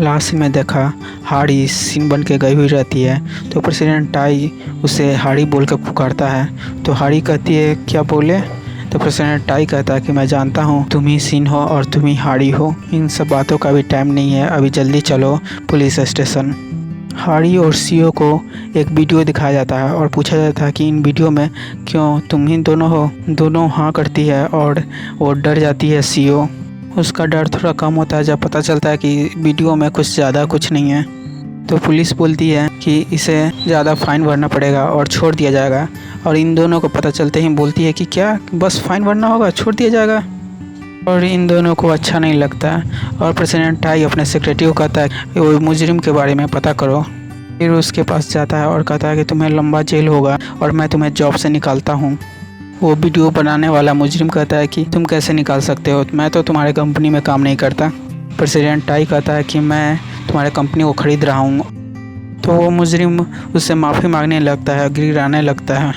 Last में देखा हाड़ी scene बन के गई हुई रहती है, तो प्रेसिडेंट टाई उसे हाड़ी बोल कर पुकारता है। तो हाड़ी कहती है क्या बोले? तो प्रेसिडेंट टाई कहता है कि मैं जानता हूँ तुम ही सीन हो और तुम ही हाड़ी हो, इन सब बातों का भी टाइम नहीं है, अभी जल्दी चलो पुलिस स्टेशन। हाड़ी और सीओ को एक वीडियो दिखाया जाता है और पूछा जाता है कि इन वीडियो में क्यों तुम ही दोनों हो? दोनों हाँ करती है और वो डर जाती है। सीओ उसका डर थोड़ा कम होता है जब पता चलता है कि वीडियो में कुछ ज़्यादा कुछ नहीं है। तो पुलिस बोलती है कि इसे ज़्यादा फ़ाइन भरना पड़ेगा और छोड़ दिया जाएगा, और इन दोनों को पता चलते ही बोलती है कि क्या बस फ़ाइन भरना होगा, छोड़ दिया जाएगा? और इन दोनों को अच्छा नहीं लगता और प्रेसिडेंट टाई अपने सेक्रेटरी को कहता है कि वो मुजरिम के बारे में पता करो। फिर उसके पास जाता है और कहता है कि तुम्हें लंबा जेल होगा और मैं तुम्हें जॉब से निकालता हूँ। वो वीडियो बनाने वाला मुजरिम कहता है कि तुम कैसे निकाल सकते हो, मैं तो तुम्हारे कंपनी में काम नहीं करता। प्रेसिडेंट टाई कहता है कि मैं तुम्हारे कंपनी को ख़रीद रहा हूँ। तो वो मुजरिम उससे माफ़ी मांगने लगता है, गिड़गिड़ाने लगता है।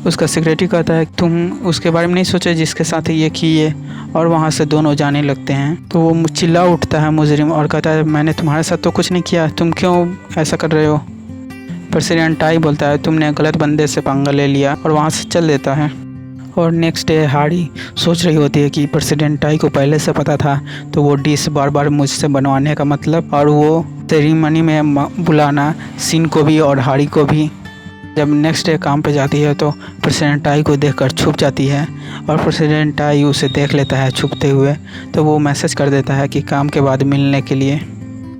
उसका सेक्रेटरी कहता है तुम उसके बारे में नहीं सोचे जिसके साथ ये किए, और वहाँ से दोनों जाने लगते हैं। तो वो चिल्ला उठता है मुजरिम और कहता है मैंने तुम्हारे साथ तो कुछ नहीं किया, तुम क्यों ऐसा कर रहे हो? प्रेसिडेंट टाई बोलता है तुमने गलत बंदे से पंगा ले लिया, और वहाँ से चल देता है। और नेक्स्ट डे हाड़ी सोच रही होती है कि प्रेसिडेंट टाई को पहले से पता था, तो वो डिश बार बार मुझसे बनवाने का मतलब, और वो सेरेमनी में बुलाना सीन को भी और हाड़ी को भी। जब नेक्स्ट डे काम पे जाती है तो प्रेसिडेंट टाई को देखकर छुप जाती है, और प्रेसिडेंट टाई उसे देख लेता है छुपते हुए। तो वो मैसेज कर देता है कि काम के बाद मिलने के लिए।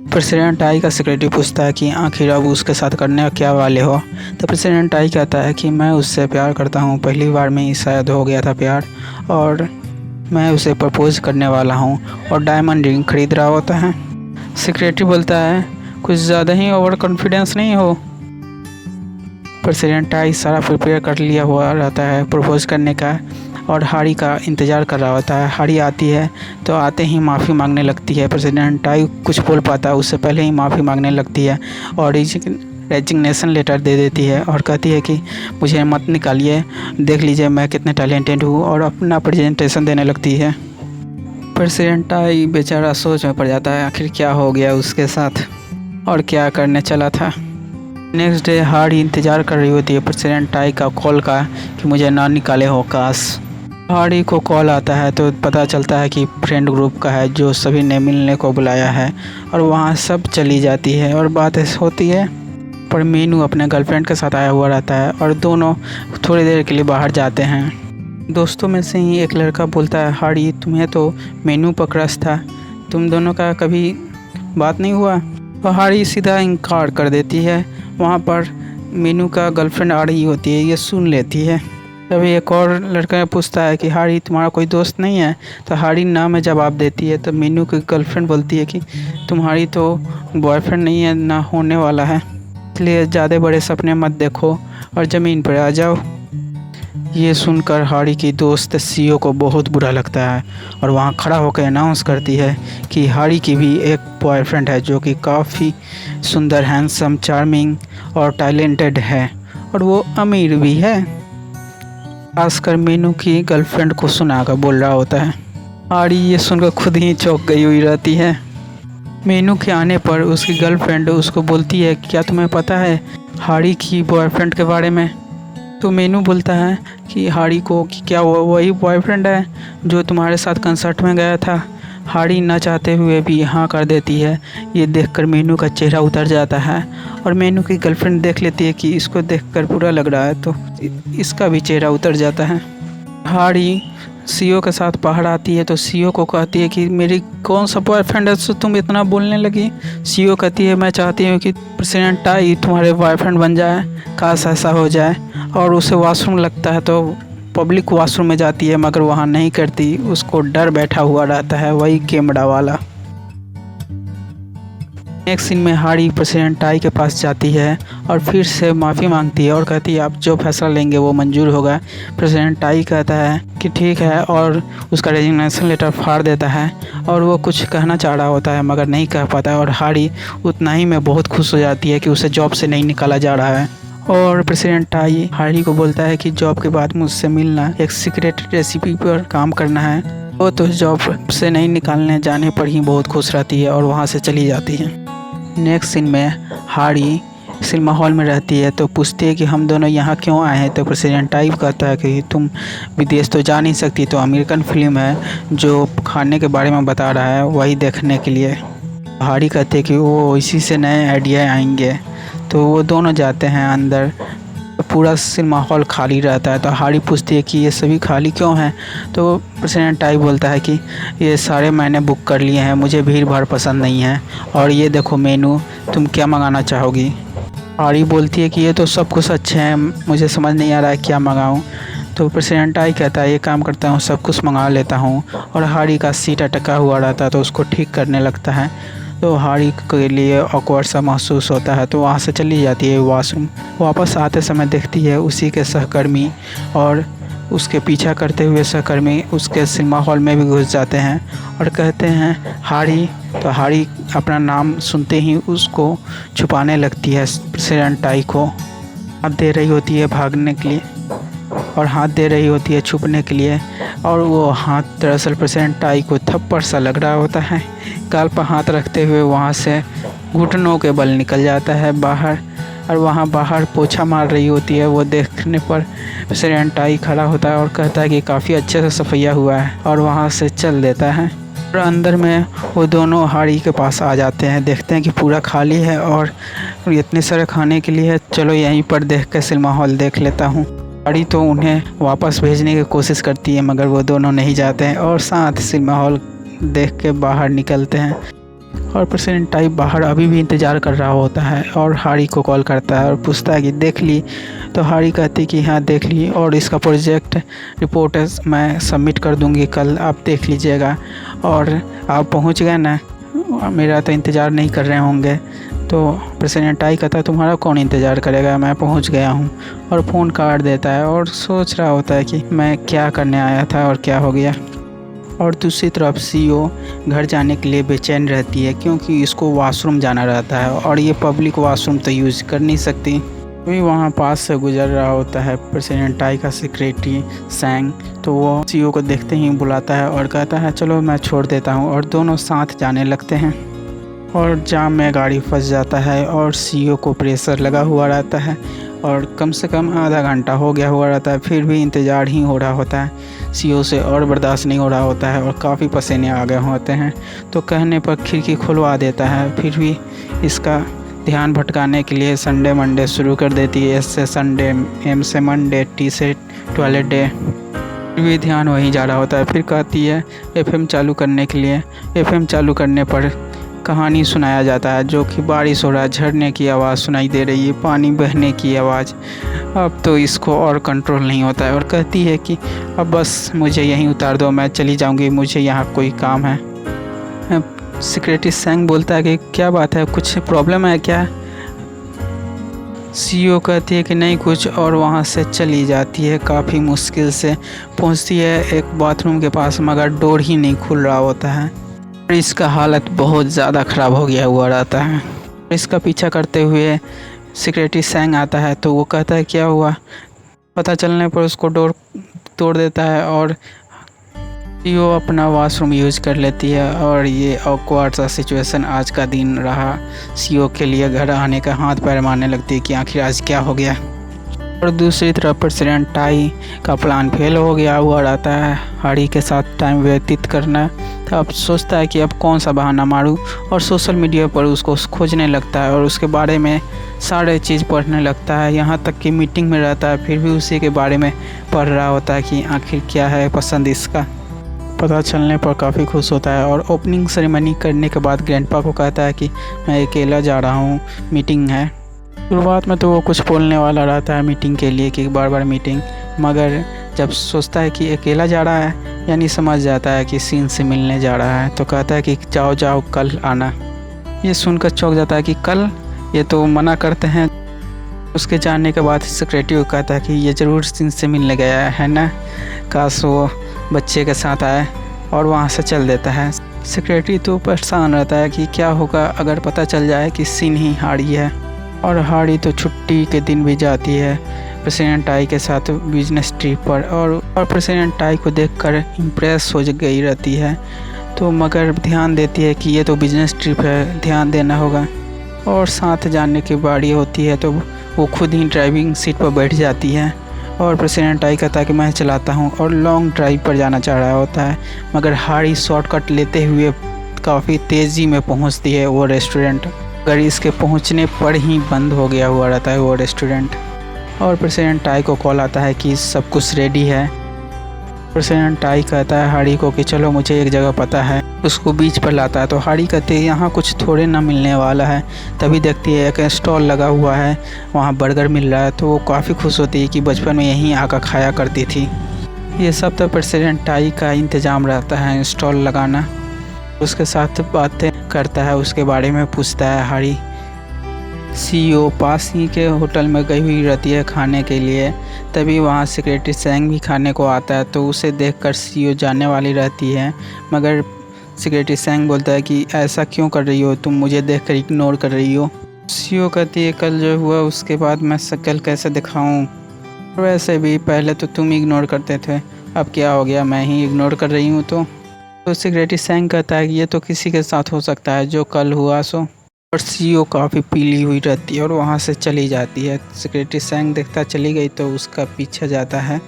प्रेसिडेंट टाई का सेक्रेटरी पूछता है कि आखिर अब उसके साथ करने क्या वाले हो? तो प्रेसिडेंट टाई कहता है कि मैं उससे प्यार करता हूँ, पहली बार में ही शायद हो गया था प्यार, और मैं उसे प्रपोज करने वाला हूँ और डायमंड रिंग खरीद रहा होता है। सेक्रेटरी बोलता है कुछ ज़्यादा ही ओवर कॉन्फिडेंस नहीं हो? प्रेसिडेंट टाई सारा प्रिपेयर कर लिया हुआ रहता है प्रपोज करने का, और हाड़ी का इंतज़ार कर रहा होता है। हाड़ी आती है तो आते ही माफ़ी मांगने लगती है। प्रेसिडेंट टाई कुछ बोल पाता है उससे पहले ही माफ़ी मांगने लगती है और रेजिग्नेशन लेटर दे देती है और कहती है कि मुझे मत निकालिए, देख लीजिए मैं कितने टैलेंटेड हूँ, और अपना प्रेजेंटेशन देने लगती है। प्रेसिडेंट टाई बेचारा सोच में पड़ जाता है आखिर क्या हो गया उसके साथ और क्या करने चला था। नेक्स्ट डे हाड़ी इंतज़ार कर रही होती है प्रेसिडेंट टाई का कॉल का कि मुझे ना निकाले हो काश। हाड़ी को कॉल आता है तो पता चलता है कि फ्रेंड ग्रुप का है जो सभी ने मिलने को बुलाया है, और वहाँ सब चली जाती है और बात होती है। पर मीनू अपने गर्लफ्रेंड के साथ आया हुआ रहता है और दोनों थोड़ी देर के लिए बाहर जाते हैं। दोस्तों में से ही एक लड़का बोलता है हाड़ी तुम्हें तो मीनू पर क्रश था, तुम दोनों का कभी बात नहीं हुआ? और हाड़ी सीधा इनकार कर देती है। वहाँ पर मीनू का गर्लफ्रेंड आ रही होती है, ये सुन लेती है। तभी एक और लड़का पूछता है कि हाड़ी तुम्हारा कोई दोस्त नहीं है? तो हाड़ी ना में जवाब देती है। तो मीनू की गर्लफ्रेंड बोलती है कि तुम्हारी तो बॉयफ्रेंड नहीं है, ना होने वाला है, इसलिए ज़्यादा बड़े सपने मत देखो और ज़मीन पर आ जाओ। ये सुनकर हाड़ी की दोस्त सीओ को बहुत बुरा लगता है और वहाँ खड़ा होकर अनाउंस करती है कि हाड़ी की भी एक बॉयफ्रेंड है जो कि काफ़ी सुंदर, हैंडसम, चार्मिंग और टैलेंटेड है, और वो अमीर भी है। खासकर मीनू की गर्लफ्रेंड को सुनाकर बोल रहा होता है। हाड़ी ये सुनकर खुद ही चौंक गई हुई रहती है। मीनू के आने पर उसकी गर्लफ्रेंड उसको बोलती है क्या तुम्हें पता है हाड़ी की बॉयफ्रेंड के बारे में? तो मीनू बोलता है कि हाड़ी को कि क्या वो वही बॉयफ्रेंड है जो तुम्हारे साथ कंसर्ट में गया था? हाड़ी ना चाहते हुए भी हाँ कर देती है। ये देखकर मीनू का चेहरा उतर जाता है, और मीनू की गर्लफ्रेंड देख लेती है कि इसको देखकर बुरा लग रहा है तो इसका भी चेहरा उतर जाता है। हाड़ी सीओ के साथ बाहर आती है तो सीओ को कहती है कि मेरी कौन सा बॉयफ्रेंड है तो तुम इतना बोलने लगी? सीओ कहती है मैं चाहती हूँ कि प्रेसिडेंट टाई तुम्हारे बॉयफ्रेंड बन जाए, काश ऐसा हो जाए। और उसे वॉशरूम लगता है तो पब्लिक वॉशरूम में जाती है, मगर वहाँ नहीं करती, उसको डर बैठा हुआ रहता है, वही कैमरा वाला। नेक्स्ट सीन में हाड़ी प्रेसिडेंट टाई के पास जाती है और फिर से माफ़ी मांगती है और कहती है आप जो फैसला लेंगे वो मंजूर होगा। प्रेसिडेंट टाई कहता है कि ठीक है, और उसका रेजिग्नेशन लेटर फाड़ देता है, और वो कुछ कहना चाह रहा होता है मगर नहीं कह पाता है, और हाड़ी उतना ही में बहुत खुश हो जाती है कि उसे जॉब से नहीं निकाला जा रहा है। और प्रेसिडेंट टाई हाड़ी को बोलता है कि जॉब के बाद मुझसे मिलना, एक सीक्रेट रेसिपी पर काम करना है। वो तो जॉब से नहीं निकालने जाने पर ही बहुत खुश रहती है और वहाँ से चली जाती है। नेक्स्ट सीन में हाड़ी सिनेमा हॉल में रहती है तो पूछती है कि हम दोनों यहाँ क्यों आए हैं। तो प्रेसिडेंट टाइप कहता है कि तुम विदेश तो जा नहीं सकती, तो अमेरिकन फिल्म है जो खाने के बारे में बता रहा है, वही देखने के लिए। हाड़ी कहते हैं कि वो इसी से नए आइडिया आएंगे। तो वो दोनों जाते हैं अंदर। पूरा सिनेमा हॉल खाली रहता है। तो हाड़ी पूछती है कि ये सभी खाली क्यों हैं। तो प्रेसिडेंट टाइप बोलता है कि ये सारे मैंने बुक कर लिए हैं, मुझे भीड़ भाड़ पसंद नहीं है, और ये देखो मेनू, तुम क्या मंगाना चाहोगी। हाड़ी बोलती है कि ये तो सब कुछ अच्छे हैं, मुझे समझ नहीं आ रहा है क्या मंगाऊँ। तो प्रेसिडेंट टाई कहता है ये काम करता हूँ, सब कुछ मंगा लेता हूँ। और हाड़ी का सीट अटका हुआ रहता है तो उसको ठीक करने लगता है। तो हाड़ी के लिए ऑकवर्ड सा महसूस होता है तो वहाँ से चली जाती है वॉशरूम। वापस आते समय देखती है उसी के सहकर्मी और उसके पीछा करते हुए सहकर्मी उसके सिनेमा हॉल में भी घुस जाते हैं और कहते हैं हाड़ी। तो हाड़ी अपना नाम सुनते ही उसको छुपाने लगती है प्रेसिडेंट टाई को। हाथ दे रही होती है भागने के लिए और हाथ दे रही होती है छुपने के लिए, और वो हाथ दरअसल प्रेसिडेंट टाई को थप्पड़ सा लग रहा होता है। गाल पर हाथ रखते हुए वहाँ से घुटनों के बल निकल जाता है बाहर, और वहाँ बाहर पोछा मार रही होती है। वो देखने पर प्रेसिडेंट टाई खड़ा होता है और कहता है कि काफ़ी अच्छे से सफाया हुआ है, और वहाँ से चल देता है। और अंदर में वो दोनों हाड़ी के पास आ जाते हैं, देखते हैं कि पूरा खाली है और इतने सारे खाने के लिए, चलो यहीं पर देख कर सिनेमा हॉल देख लेता हूँ। हाड़ी तो उन्हें वापस भेजने की कोशिश करती है मगर वो दोनों नहीं जाते हैं और साथ सिनेमा हॉल देख के बाहर निकलते हैं। और प्रेसिडेंट टाइप बाहर अभी भी इंतज़ार कर रहा होता है और हाड़ी को कॉल करता है और पूछता है कि देख ली। तो हाड़ी कहती है कि हाँ देख ली, और इसका प्रोजेक्ट रिपोर्ट मैं सबमिट कर दूंगी कल, आप देख लीजिएगा। और आप पहुंच गए ना, मेरा तो इंतज़ार नहीं कर रहे होंगे। तो प्रेसिडेंट टाई कहता है तुम्हारा कौन इंतज़ार करेगा, मैं पहुंच गया हूं, और फ़ोन काट देता है और सोच रहा होता है कि मैं क्या करने आया था और क्या हो गया। और दूसरी तरफ सीईओ घर जाने के लिए बेचैन रहती है क्योंकि इसको वॉशरूम जाना रहता है और ये पब्लिक वॉशरूम तो यूज़ कर नहीं सकती। अभी वहाँ पास से गुजर रहा होता है प्रेसिडेंट टाई का सेक्रेटरी सैंग। तो वो सीईओ को देखते ही बुलाता है और कहता है चलो मैं छोड़ देता हूँ, और दोनों साथ जाने लगते हैं। और जाम में गाड़ी फंस जाता है और सीईओ को प्रेशर लगा हुआ रहता है और कम से कम आधा घंटा हो गया हुआ रहता है, फिर भी इंतज़ार ही हो रहा होता है। सीईओ से और बर्दाश्त नहीं हो रहा होता है और काफ़ी पसीने आ गए होते हैं। तो कहने पर खिड़की खुलवा देता है, फिर भी इसका ध्यान भटकाने के लिए संडे मंडे शुरू कर देती है। एस से संडे, एम से मंडे, टी से टॉयलेट डे, फिर भी ध्यान वहीं जा रहा होता है। फिर कहती है एफएम चालू करने के लिए। एफएम चालू करने पर कहानी सुनाया जाता है जो कि बारिश हो रहा है, झरने की आवाज़ सुनाई दे रही है, पानी बहने की आवाज़। अब तो इसको और कंट्रोल नहीं होता है और कहती है कि अब बस मुझे यहीं उतार दो, मैं चली जाऊंगी, मुझे यहाँ कोई काम है। सेक्रेटरी सैंग बोलता है कि क्या बात है, कुछ प्रॉब्लम है क्या। सीईओ कहती है कि नहीं कुछ, और वहाँ से चली जाती है। काफ़ी मुश्किल से पहुँचती है एक बाथरूम के पास मगर डोर ही नहीं खुल रहा होता है। इसका हालत बहुत ज़्यादा ख़राब हो गया हुआ रहता है। इसका पीछा करते हुए सेक्रेटरी सैंग आता है तो वो कहता है क्या हुआ। पता चलने पर उसको डोर तोड़ देता है और सीईओ अपना वॉशरूम यूज़ कर लेती है। और ये ऑकवर्ड सा सिचुएशन आज का दिन रहा। सीईओ के लिए घर आने का हाथ पैर मारने लगती है कि आखिर आज क्या हो गया। और दूसरी तरफ प्रेसिडेंट टाई का प्लान फेल हो गया हुआ रहता है हाड़ी के साथ टाइम व्यतीत करना। तो अब सोचता है कि अब कौन सा बहाना मारूं, और सोशल मीडिया पर उसको खोजने लगता है और उसके बारे में सारे चीज़ पढ़ने लगता है। यहाँ तक कि मीटिंग में रहता है फिर भी उसी के बारे में पढ़ रहा होता है कि आखिर क्या है पसंद इसका। पता चलने पर काफ़ी खुश होता है और ओपनिंग सेरेमनी करने के बाद ग्रैंडपा को कहता है कि मैं अकेला जा रहा हूँ, मीटिंग है। शुरुआत में तो वो कुछ बोलने वाला रहता है मीटिंग के लिए कि बार बार मीटिंग, मगर जब सोचता है कि अकेला जा रहा है यानी समझ जाता है कि सीन से मिलने जा रहा है, तो कहता है कि जाओ जाओ कल आना। ये सुनकर चौंक जाता है कि कल, ये तो मना करते हैं। उसके जाने के बाद सेक्रेटरी को कहता है कि ये ज़रूर सीन से मिलने गया है ना, काश वो बच्चे के साथ आए, और वहाँ से चल देता है। सेक्रेटरी तो परेशान रहता है कि क्या होगा अगर पता चल जाए कि सीन ही हाड़ी है। और हाड़ी तो छुट्टी के दिन भी जाती है प्रेसिडेंट टाई के साथ बिजनेस ट्रिप पर और प्रेसिडेंट टाई को देखकर इम्प्रेस हो गई रहती है, तो मगर ध्यान देती है कि ये तो बिजनेस ट्रिप है, ध्यान देना होगा। और साथ जाने की बारी होती है तो वो खुद ही ड्राइविंग सीट पर बैठ जाती है और प्रेसिडेंट टाई कहता है कि मैं चलाता हूँ और लॉन्ग ड्राइव पर जाना चाह रहा होता है, मगर हारी शॉर्टकट लेते हुए काफ़ी तेज़ी में पहुँचती है वो रेस्टोरेंट, मगर इसके पहुँचने पर ही बंद हो गया हुआ रहता है वो रेस्टोरेंट। और प्रेसिडेंट टाई को कॉल आता है कि सब कुछ रेडी है। प्रेसिडेंट टाई कहता है हारी को कि चलो मुझे एक जगह पता है, उसको बीच पर लाता है। तो हारी कहते हैं यहाँ कुछ थोड़े ना मिलने वाला है। तभी देखती है एक स्टॉल लगा हुआ है, वहाँ बर्गर मिल रहा है, तो वो काफ़ी खुश होती है कि बचपन में यहीं आकर खाया करती थी। ये सब तो प्रेसिडेंट टाई का इंतज़ाम रहता है स्टॉल लगाना। उसके साथ बातें करता है, उसके बारे में पूछता है हारी। सीईओ पास ही के होटल में गई हुई रहती है खाने के लिए, तभी वहाँ सेक्रेटरी सेंग भी खाने को आता है। तो उसे देखकर सीईओ जाने वाली रहती है, मगर सेक्रेटरी सेंग बोलता है कि ऐसा क्यों कर रही हो तुम, मुझे देखकर इग्नोर कर रही हो। सीईओ कहती है कल जो हुआ उसके बाद मैं शक्ल कैसे दिखाऊं, वैसे भी पहले तो तुम इग्नोर करते थे, अब क्या हो गया मैं ही इग्नोर कर रही हूँ। तो सेक्रेटरी सेंग कहता है कि ये तो किसी के साथ हो सकता है जो कल हुआ सो। और सीईओ काफ़ी पीली हुई रहती है और वहाँ से चली जाती है। सेक्रेटरी सेंग देखता चली गई तो उसका पीछे जाता है।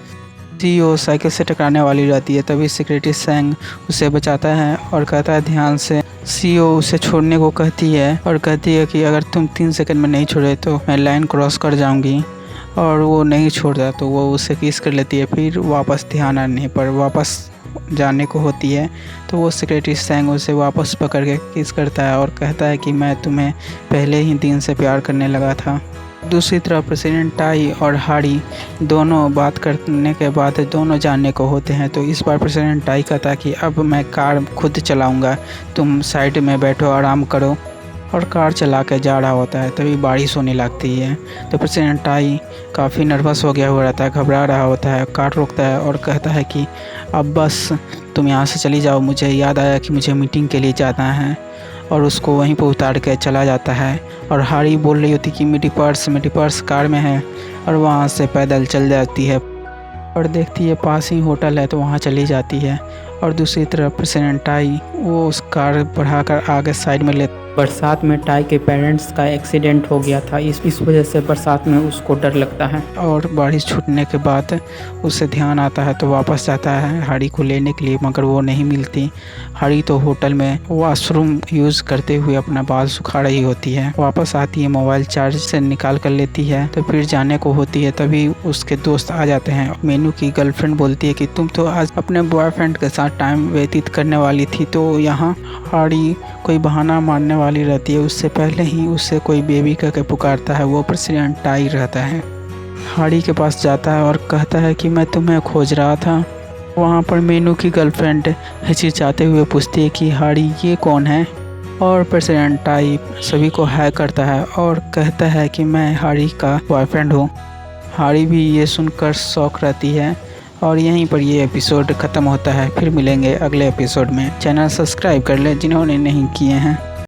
सीईओ साइकिल से टकराने वाली रहती है, तभी सेक्रेटरी सेंग उसे बचाता है और कहता है ध्यान से। सीईओ उसे छोड़ने को कहती है और कहती है कि अगर तुम 3 सेकंड में नहीं छोड़े तो मैं लाइन क्रॉस कर जाऊंगी। और वो नहीं छोड़ता तो वो उसे किस कर लेती है। फिर वापस ध्यान आने पर वापस जाने को होती है तो वो सेक्रेटरी सेंग उसे वापस पकड़ के किस करता है और कहता है कि मैं तुम्हें पहले ही दिन से प्यार करने लगा था। दूसरी तरफ प्रेसिडेंट टाई और हारी दोनों बात करने के बाद दोनों जाने को होते हैं। तो इस बार प्रेसिडेंट टाई कहता है कि अब मैं कार खुद चलाऊंगा, तुम साइड में बैठो आराम करो। और कार चला के जा रहा होता है, तभी बारिश होने लगती है। तो प्रेसिडेंट टाई काफ़ी नर्वस हो गया हुआ रहता है, घबरा रहा होता है। कार रोकता है और कहता है कि अब बस तुम यहाँ से चली जाओ, मुझे याद आया कि मुझे मीटिंग के लिए जाना है। और उसको वहीं पर उतार के चला जाता है। और हारी बोल रही होती कि मेरी पर्स कार में है, और वहाँ से पैदल चल जाती है और देखती है पास ही होटल है तो वहाँ चली जाती है। और दूसरी तरफ प्रेसिडेंट टाई वो उस कार बढ़ाकर आगे साइड में ले। बरसात में टाई के पेरेंट्स का एक्सीडेंट हो गया था, इस वजह से बरसात में उसको डर लगता है। और बारिश छूटने के बाद उसे ध्यान आता है तो वापस जाता है हारी को लेने के लिए, मगर वो नहीं मिलती। हारी तो होटल में वॉशरूम यूज़ करते हुए अपना बाल सुखा रही होती है। वापस आती है, मोबाइल चार्ज से निकाल कर लेती है, तो फिर जाने को होती है। तभी उसके दोस्त आ जाते हैं। मेनू की गर्लफ्रेंड बोलती है कि तुम तो आज अपने बॉयफ्रेंड के साथ टाइम व्यतीत करने वाली थी। तो यहाँ हारी कोई बहाना मारने वाली रहती है, उससे पहले ही उसे कोई बेबी करके पुकारता है। वो प्रेसिडेंट टाई रहता है। हारी के पास जाता है और कहता है कि मैं तुम्हें खोज रहा था। वहाँ पर मेनू की गर्लफ्रेंड हिचकिचाते हुए पूछती है कि हारी ये कौन है। और प्रेसिडेंट टाई सभी को हाय करता है और कहता है कि मैं हारी का बॉयफ्रेंड हूँ। हारी भी ये सुनकर शॉक रहती है। और यहीं पर ये एपिसोड ख़त्म होता है। फिर मिलेंगे अगले एपिसोड में। चैनल सब्सक्राइब कर लें जिन्होंने नहीं किए हैं।